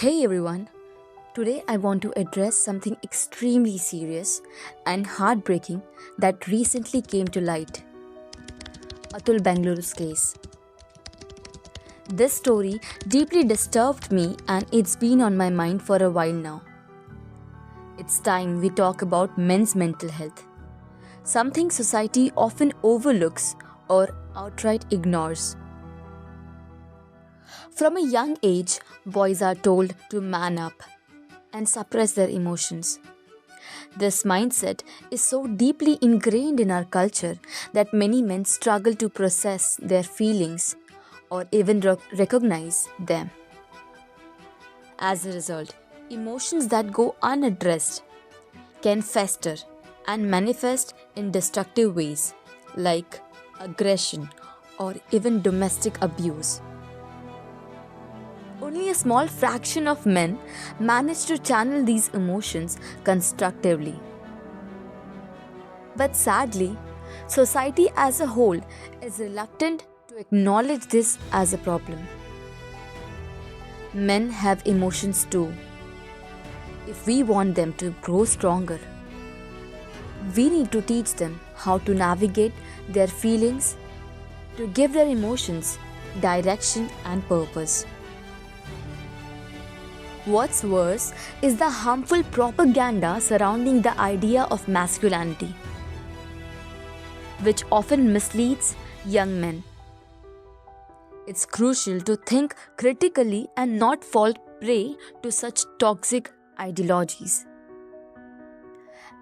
Hey everyone, today I want to address something extremely serious and heartbreaking that recently came to light: Atul Bengaluru's case. This story deeply disturbed me and it's been on my mind for a while now. It's time we talk about men's mental health, something society often overlooks or outright ignores. From a young age, boys are told to man up and suppress their emotions. This mindset is so deeply ingrained in our culture that many men struggle to process their feelings or even recognize them. As a result, emotions that go unaddressed can fester and manifest in destructive ways like aggression or even domestic abuse. Only a small fraction of men manage to channel these emotions constructively. But sadly, society as a whole is reluctant to acknowledge this as a problem. Men have emotions too. If we want them to grow stronger, we need to teach them how to navigate their feelings, to give their emotions direction and purpose. What's worse is the harmful propaganda surrounding the idea of masculinity, which often misleads young men. It's crucial to think critically and not fall prey to such toxic ideologies.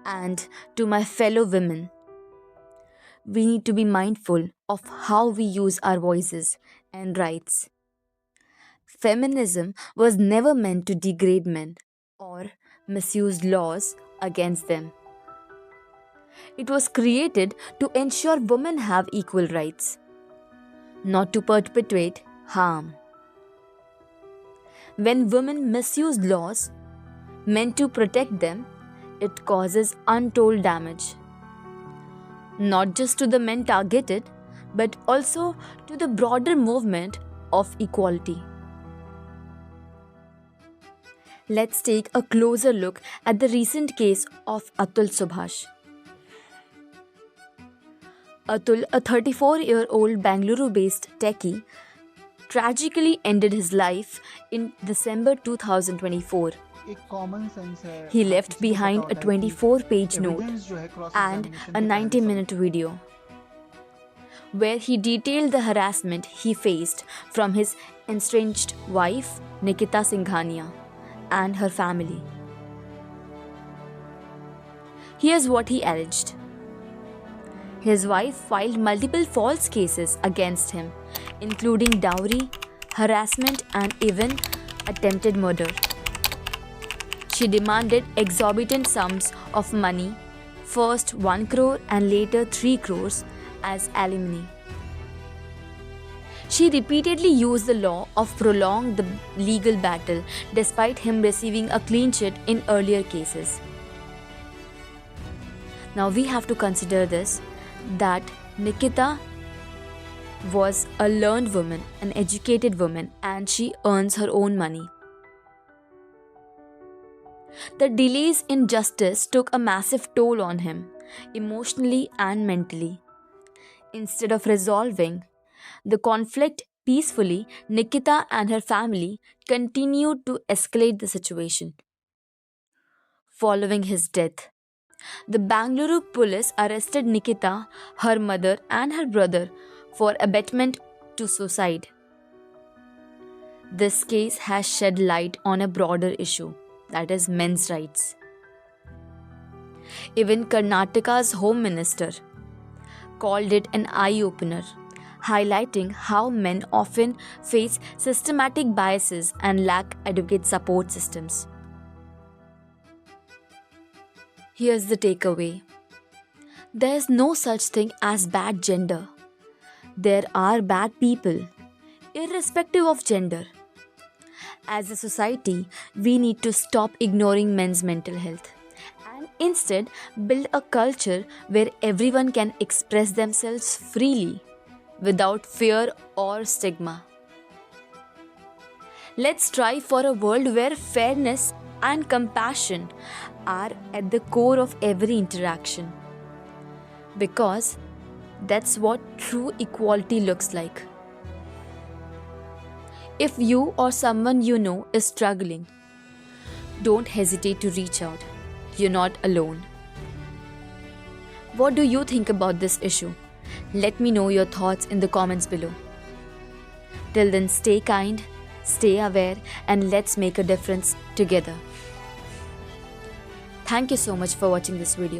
And to my fellow women, we need to be mindful of how we use our voices and rights. Feminism was never meant to degrade men or misuse laws against them. It was created to ensure women have equal rights, not to perpetuate harm. When women misuse laws meant to protect them, it causes untold damage, not just to the men targeted, but also to the broader movement of equality. Let's take a closer look at the recent case of Atul Subhash. Atul, a 34-year-old Bangalore-based techie, tragically ended his life in December 2024. एक common sense है He her left किसी को पता behind a होता है कि 24-page note evidence जो है क्रॉस and एग्जामिनेशन a के पहले 90-minute video where he detailed the harassment he faced from his estranged wife, Nikita Singhania, and her family. Here's what he alleged. His wife filed multiple false cases against him, including dowry, harassment, and even attempted murder. She demanded exorbitant sums of money, first 1 crore and later 3 crores, as alimony. She repeatedly used the law of prolong the legal battle despite him receiving a clean sheet in earlier cases. Now we have to consider this, that Nikita was a learned woman, an educated woman, and she earns her own money. The delays in justice took a massive toll on him, emotionally and mentally. Instead of resolving the conflict peacefully, Nikita and her family continued to escalate the situation. Following his death, the Bangalore police arrested Nikita, her mother, and her brother for abetment to suicide. This case has shed light on a broader issue, that is, men's rights. Even Karnataka's Home Minister called it an eye opener, highlighting how men often face systematic biases and lack adequate support systems. Here's the takeaway: there is no such thing as bad gender. There are bad people, irrespective of gender. As a society, we need to stop ignoring men's mental health and instead build a culture where everyone can express themselves freely without fear or stigma. Let's strive for a world where fairness and compassion are at the core of every interaction. Because that's what true equality looks like. If you or someone you know is struggling, don't hesitate to reach out. You're not alone. What do you think about this issue? Let me know your thoughts in the comments below. Till then, stay kind, stay aware, and let's make a difference together. Thank you so much for watching this video.